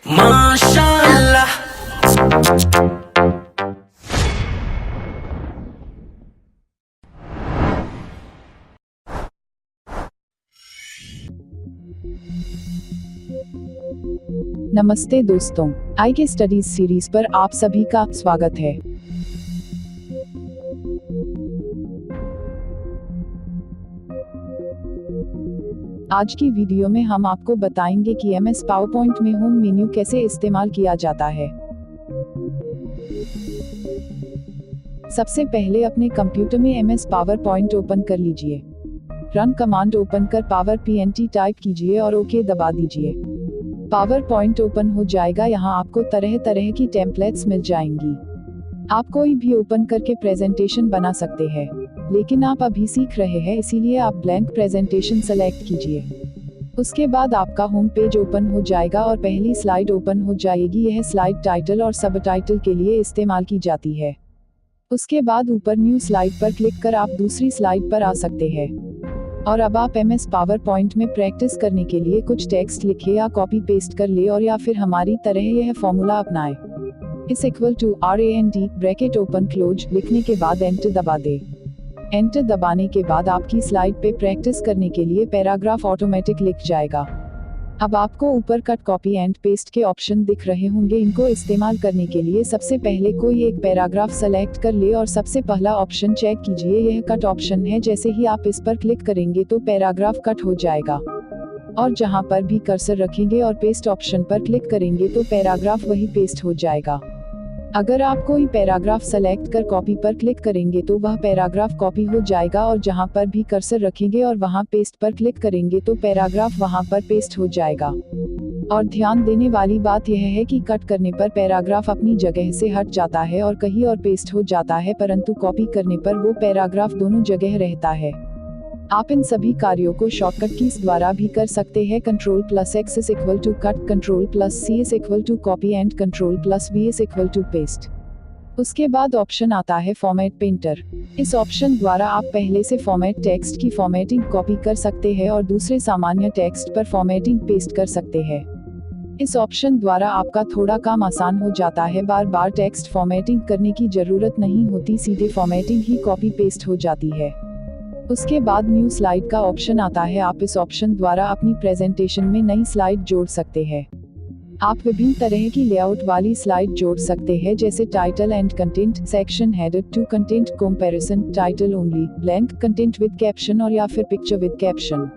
माशाअल्लाह। नमस्ते दोस्तों, आई के स्टडीज सीरीज पर आप सभी का स्वागत है। आज की वीडियो में हम आपको बताएंगे कि MS पावरपॉइंट में होम मेन्यू कैसे इस्तेमाल किया जाता है। सबसे पहले अपने कंप्यूटर में MS पावरपॉइंट ओपन कर लीजिए। रन कमांड ओपन कर पावर PNT टाइप कीजिए और ओके दबा दीजिए। पावर पॉइंट ओपन हो जाएगा। यहाँ आपको तरह तरह की टेम्पलेट्स मिल जाएंगी। आप कोई भी ओपन करके प्रेजेंटेशन बना सकते हैं, लेकिन आप अभी सीख रहे हैं, इसीलिए आप ब्लैंक प्रेजेंटेशन सेलेक्ट कीजिए। उसके बाद आपका होम पेज ओपन हो जाएगा और पहली स्लाइड ओपन हो जाएगी। यह स्लाइड टाइटल और सबटाइटल के लिए इस्तेमाल की जाती है। उसके बाद ऊपर न्यू स्लाइड पर क्लिक कर आप दूसरी स्लाइड पर आ सकते हैं। और अब आप MS पावरपॉइंट में प्रैक्टिस करने के लिए कुछ टेक्स्ट लिखे या कॉपी पेस्ट कर ले, और या फिर हमारी तरह यह फॉर्मूला अपनाएं। इस equal to RAND bracket open close लिखने के बाद एंटर दबा दे। एंटर दबाने के बाद आपकी स्लाइड पे प्रैक्टिस करने के लिए पैराग्राफ ऑटोमेटिक लिख जाएगा। अब आपको ऊपर कट कॉपी एंड पेस्ट के ऑप्शन दिख रहे होंगे। इनको इस्तेमाल करने के लिए सबसे पहले कोई एक पैराग्राफ सेलेक्ट कर ले और सबसे पहला ऑप्शन चेक कीजिए। यह कट ऑप्शन है। जैसे ही आप इस पर क्लिक करेंगे तो पैराग्राफ कट हो जाएगा, और जहां पर भी कर्सर रखेंगे और पेस्ट ऑप्शन पर क्लिक करेंगे तो पैराग्राफ वही पेस्ट हो जाएगा। अगर आप कोई पैराग्राफ सेलेक्ट कर कॉपी पर क्लिक करेंगे तो वह पैराग्राफ कॉपी हो जाएगा, और जहां पर भी कर्सर रखेंगे और वहां पेस्ट पर क्लिक करेंगे तो पैराग्राफ वहां पर पेस्ट हो जाएगा। और ध्यान देने वाली बात यह है कि कट करने पर पैराग्राफ अपनी जगह से हट जाता है और कहीं और पेस्ट हो जाता है, परंतु कॉपी करने पर वो पैराग्राफ दोनों जगह रहता है। आप इन सभी कार्यों को शॉर्टकट कीज द्वारा भी कर सकते हैं। Ctrl+X is equal to cut, Ctrl+C is equal to copy and Ctrl+V is equal to paste। उसके बाद ऑप्शन आता है फॉर्मेट पेंटर। इस ऑप्शन द्वारा आप पहले से फॉर्मेट टेक्स्ट की फॉर्मेटिंग कॉपी कर सकते हैं और दूसरे सामान्य टेक्स्ट पर फॉर्मेटिंग पेस्ट कर सकते हैं। इस ऑप्शन द्वारा आपका थोड़ा काम आसान हो जाता है। बार बार टेक्स्ट फॉर्मेटिंग करने की जरूरत नहीं होती, सीधे फॉर्मेटिंग ही कॉपी पेस्ट हो जाती है। उसके बाद न्यू स्लाइड का ऑप्शन आता है। आप इस ऑप्शन द्वारा अपनी प्रेजेंटेशन में नई स्लाइड जोड़ सकते हैं। आप विभिन्न तरह की लेआउट वाली स्लाइड जोड़ सकते हैं, जैसे title and content, section header, two content comparison, title only, blank, content with caption, और या फिर पिक्चर विद कैप्शन।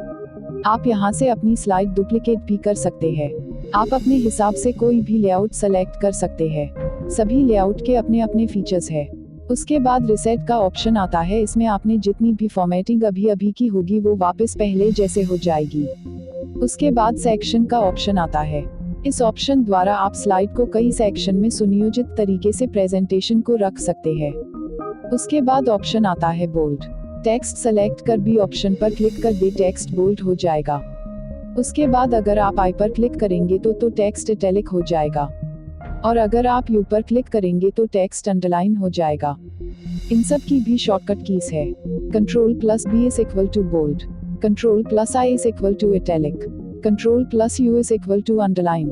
आप यहां से अपनी स्लाइड डुप्लीकेट भी कर सकते हैं। आप अपने हिसाब से कोई भी लेआउट सेलेक्ट कर सकते हैं। सभी लेआउट के अपने अपने फीचर्स है। उसके बाद रिसेट का ऑप्शन आता है। इसमें आपने जितनी भी फॉर्मेटिंग अभी की होगी वो वापस पहले जैसे हो जाएगी। उसके बाद सेक्शन का ऑप्शन आता है। इस ऑप्शन द्वारा आप स्लाइड को कई सेक्शन में सुनियोजित तरीके से प्रेजेंटेशन को रख सकते हैं। उसके बाद ऑप्शन आता है बोल्ड। टेक्स्ट सेलेक्ट कर बी ऑप्शन पर क्लिक कर दे, टेक्स्ट बोल्ड हो जाएगा। उसके बाद अगर आप आई पर क्लिक करेंगे तो टेक्स्ट इटैलिक हो जाएगा, और अगर आप यू पर क्लिक करेंगे तो टेक्स्ट अंडरलाइन हो जाएगा। इन सब की भी शॉर्टकट कीज है। Ctrl+B is equal to bold, Ctrl+I is equal to italic, Ctrl+U is equal to underline।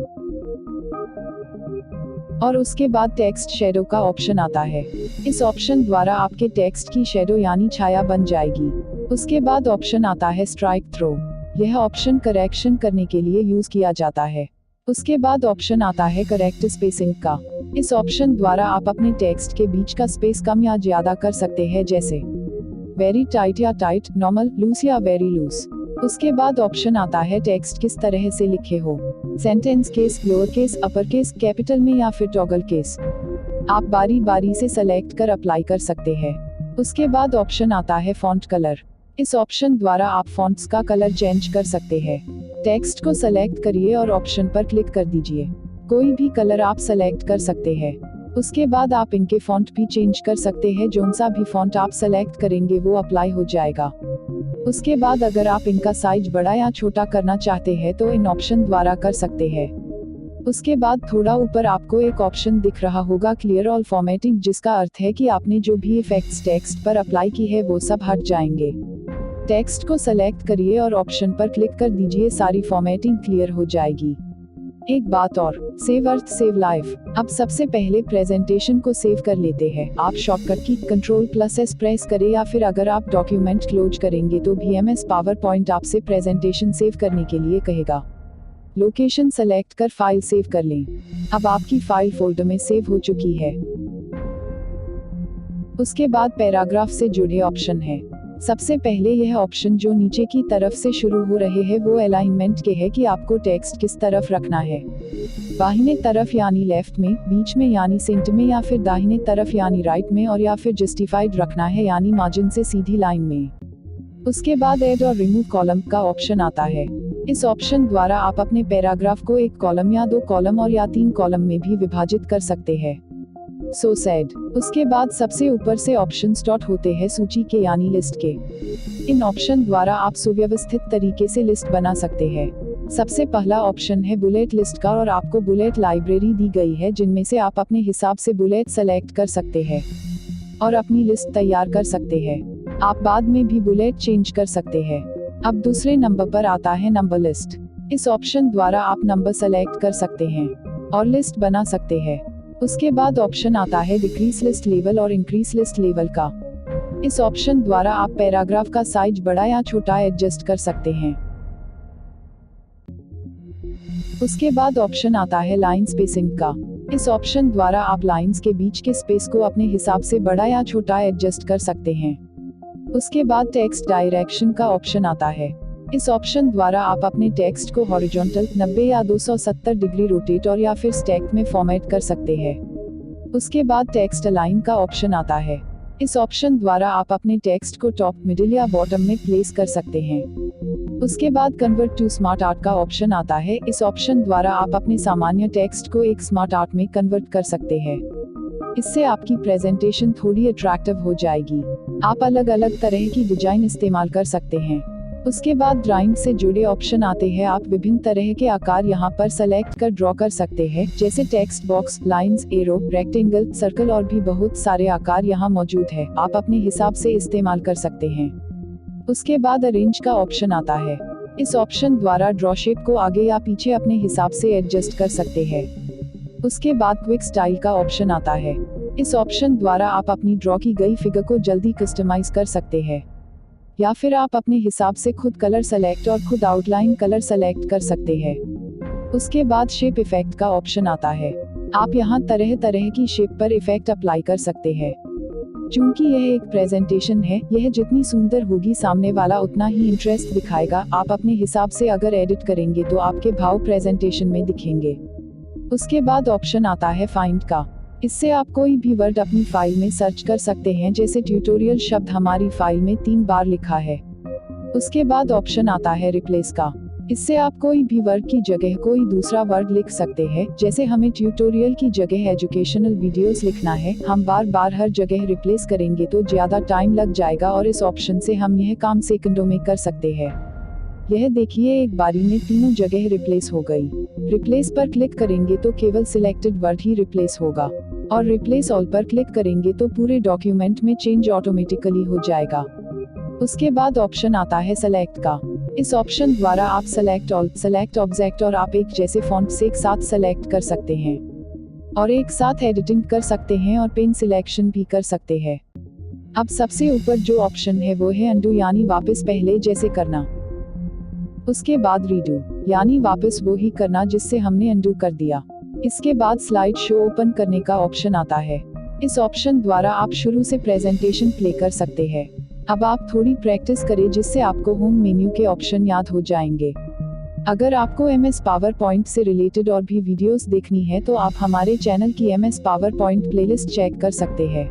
और उसके बाद टेक्स्ट शेडो का ऑप्शन आता है। इस ऑप्शन द्वारा आपके टेक्स्ट की शेडो यानी छाया बन जाएगी। उसके बाद ऑप्शन आता है स्ट्राइक थ्रो। यह ऑप्शन करेक्शन करने के लिए यूज किया जाता है। उसके बाद ऑप्शन आता है करेक्ट स्पेसिंग का। इस ऑप्शन द्वारा आप अपने टेक्स्ट के बीच का स्पेस कम या ज्यादा कर सकते हैं, जैसे वेरी टाइट या टाइट, नॉर्मल, लूज या वेरी लूज। उसके बाद ऑप्शन आता है टेक्स्ट किस तरह से लिखे हो, sentence case, lower case, upper case, capital में या फिर टॉगल केस। आप बारी बारी से सेलेक्ट कर अप्लाई कर सकते हैं। उसके बाद ऑप्शन आता है फॉन्ट कलर। इस ऑप्शन द्वारा आप फॉन्ट्स का कलर चेंज कर सकते हैं। टेक्स्ट को सेलेक्ट करिए और ऑप्शन पर क्लिक कर दीजिए। कोई भी कलर आप सेलेक्ट कर सकते हैं। उसके बाद आप इनके फॉन्ट भी चेंज कर सकते हैं। जोन सा भी फॉन्ट आप सेलेक्ट करेंगे वो अप्लाई हो जाएगा। उसके बाद अगर आप इनका साइज बड़ा या छोटा करना चाहते हैं तो इन ऑप्शन द्वारा कर सकते हैं। उसके बाद थोड़ा ऊपर आपको एक ऑप्शन दिख रहा होगा क्लियर ऑल फॉर्मेटिंग, जिसका अर्थ है कि आपने जो भी इफेक्ट्स टेक्स्ट पर अप्लाई की है वो सब हट जाएंगे। टेक्स्ट को सेलेक्ट करिए और ऑप्शन पर क्लिक कर दीजिए, सारी फॉर्मेटिंग क्लियर हो जाएगी। एक बात और, सेव अर्थ सेव लाइफ। अब सबसे पहले प्रेजेंटेशन को सेव कर लेते हैं। आप शॉर्टकट की Ctrl+S प्रेस करें या फिर अगर आप डॉक्यूमेंट क्लोज करेंगे तो भी MS पावर पॉइंट आपसे प्रेजेंटेशन सेव करने के लिए कहेगा। लोकेशन सेलेक्ट कर फाइल सेव कर लें। अब आपकी फाइल फोल्डर में सेव हो चुकी है। उसके बाद पैराग्राफ से जुड़े ऑप्शन है। सबसे पहले यह ऑप्शन जो नीचे की तरफ से शुरू हो रहे हैं वो अलाइनमेंट के है कि आपको टेक्स्ट किस तरफ रखना है। बाहिने तरफ यानी लेफ्ट में, बीच में यानी सेंटर में, या फिर दाहिने तरफ यानी राइट में, और या फिर जस्टिफाइड रखना है यानी मार्जिन से सीधी लाइन में। उसके बाद ऐड और रिमूव कॉलम का ऑप्शन आता है। इस ऑप्शन द्वारा आप अपने पैराग्राफ को एक कॉलम या 2 कॉलम और या 3 कॉलम में भी विभाजित कर सकते हैं। सो सेड। उसके बाद सबसे ऊपर से ऑप्शन स्टार्ट होते हैं सूची के यानी लिस्ट के। इन ऑप्शन द्वारा आप सुव्यवस्थित तरीके से लिस्ट बना सकते हैं। सबसे पहला ऑप्शन है बुलेट लिस्ट का, और आपको बुलेट लाइब्रेरी दी गई है जिनमें से आप अपने हिसाब से बुलेट सेलेक्ट कर सकते हैं और अपनी लिस्ट तैयार कर सकते हैं। आप बाद में भी बुलेट चेंज कर सकते हैं। अब दूसरे नंबर पर आता है नंबर लिस्ट। इस ऑप्शन द्वारा आप नंबर सेलेक्ट कर सकते हैं और लिस्ट बना सकते हैं। उसके बाद ऑप्शन आता है डिक्रीज लिस्ट लेवल और इंक्रीज लिस्ट लेवल का। इस ऑप्शन द्वारा आप पैराग्राफ का साइज बड़ा या छोटा एडजस्ट कर सकते हैं। उसके बाद ऑप्शन आता है लाइन स्पेसिंग का। इस ऑप्शन द्वारा आप लाइंस के बीच के स्पेस को अपने हिसाब से बड़ा या छोटा एडजस्ट कर सकते हैं। उसके बाद टेक्स्ट डायरेक्शन का ऑप्शन आता है। इस ऑप्शन द्वारा आप अपने टेक्स्ट को हॉरिजॉन्टल 90 या 270 डिग्री रोटेट और या फिर स्टैक में फॉर्मेट कर सकते हैं। उसके बाद टेक्स्ट अलाइन का ऑप्शन आता है। इस ऑप्शन द्वारा आप अपने टेक्स्ट को टॉप, मिडिल या बॉटम में प्लेस कर सकते हैं। उसके बाद कन्वर्ट टू स्मार्ट आर्ट का ऑप्शन आता है। इस ऑप्शन द्वारा आप अपने सामान्य टेक्स्ट को एक स्मार्ट आर्ट में कन्वर्ट कर सकते हैं। इससे आपकी प्रेजेंटेशन थोड़ी अट्रैक्टिव हो जाएगी। आप अलग अलग तरह की डिजाइन इस्तेमाल कर सकते हैं। उसके बाद ड्राइंग से जुड़े ऑप्शन आते हैं। आप विभिन्न तरह के आकार यहाँ पर सेलेक्ट कर ड्रॉ कर सकते हैं, जैसे text box, lines, arrow, rectangle, circle और भी बहुत सारे आकार यहाँ मौजूद है। आप अपने हिसाब से इस्तेमाल कर सकते हैं। उसके बाद अरेंज का ऑप्शन आता है। इस ऑप्शन द्वारा ड्रॉ शेप को आगे या पीछे अपने हिसाब से एडजस्ट कर सकते हैं। उसके बाद क्विक स्टाइल का ऑप्शन आता है। इस ऑप्शन द्वारा आप अपनी ड्रॉ की गई फिगर को जल्दी कस्टमाइज कर सकते हैं, या फिर आप अपने हिसाब से खुद कलर सेलेक्ट और खुद आउटलाइन कलर सेलेक्ट कर सकते हैं। उसके बाद शेप इफेक्ट का ऑप्शन आता है। आप यहाँ तरह तरह की शेप पर इफेक्ट अप्लाई कर सकते हैं। चूंकि यह एक प्रेजेंटेशन है, यह जितनी सुंदर होगी सामने वाला उतना ही इंटरेस्ट दिखाएगा। आप अपने हिसाब से अगर एडिट करेंगे तो आपके भाव प्रेजेंटेशन में दिखेंगे। उसके बाद ऑप्शन आता है फाइंड का। इससे आप कोई भी वर्ड अपनी फाइल में सर्च कर सकते हैं, जैसे ट्यूटोरियल शब्द हमारी फाइल में 3 बार लिखा है। उसके बाद ऑप्शन आता है रिप्लेस का। इससे आप कोई भी वर्ड की जगह कोई दूसरा वर्ड लिख सकते हैं, जैसे हमें ट्यूटोरियल की जगह एजुकेशनल वीडियोस लिखना है। हम बार बार हर जगह रिप्लेस करेंगे तो ज्यादा टाइम लग जाएगा, और इस ऑप्शन से हम यह काम सेकंडों में कर सकते हैं। यह देखिए, एक बारी में तीनों जगह रिप्लेस हो गई। रिप्लेस पर क्लिक करेंगे तो केवल सिलेक्टेड वर्ड ही रिप्लेस होगा, और रिप्लेस ऑल पर क्लिक करेंगे तो पूरे डॉक्यूमेंट में चेंज ऑटोमेटिकली हो जाएगा। उसके बाद ऑप्शन आता है सेलेक्ट का। इस ऑप्शन द्वारा आप सेलेक्ट ऑल, सेलेक्ट ऑब्जेक्ट और आप एक जैसे फॉन्ट से एक साथ सेलेक्ट कर सकते हैं और एक साथ एडिटिंग कर सकते हैं और पेन सिलेक्शन भी कर सकते हैं। अब सबसे ऊपर जो ऑप्शन है वो है अनडू, यानी वापस पहले जैसे करना। उसके बाद रीडू, यानी वापस वो ही करना जिससे हमने अनडू कर दिया। इसके बाद स्लाइड शो ओपन करने का ऑप्शन आता है। इस ऑप्शन द्वारा आप शुरू से प्रेजेंटेशन प्ले कर सकते हैं। अब आप थोड़ी प्रैक्टिस करें जिससे आपको होम मेन्यू के ऑप्शन याद हो जाएंगे। अगर आपको MS पावर पॉइंट से रिलेटेड और भी वीडियोस देखनी है तो आप हमारे चैनल की MS PowerPoint playlist check कर सकते हैं।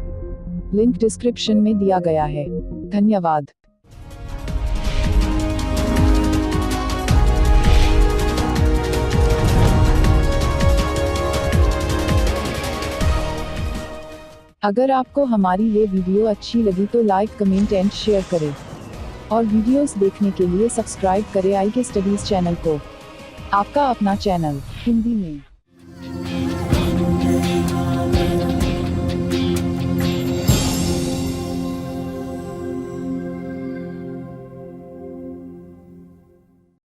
लिंक डिस्क्रिप्शन में दिया गया है। धन्यवाद। अगर आपको हमारी ये वीडियो अच्छी लगी तो लाइक, कमेंट एंड शेयर करें, और वीडियोस देखने के लिए सब्सक्राइब करें IK स्टडीज चैनल को। आपका अपना चैनल हिंदी में।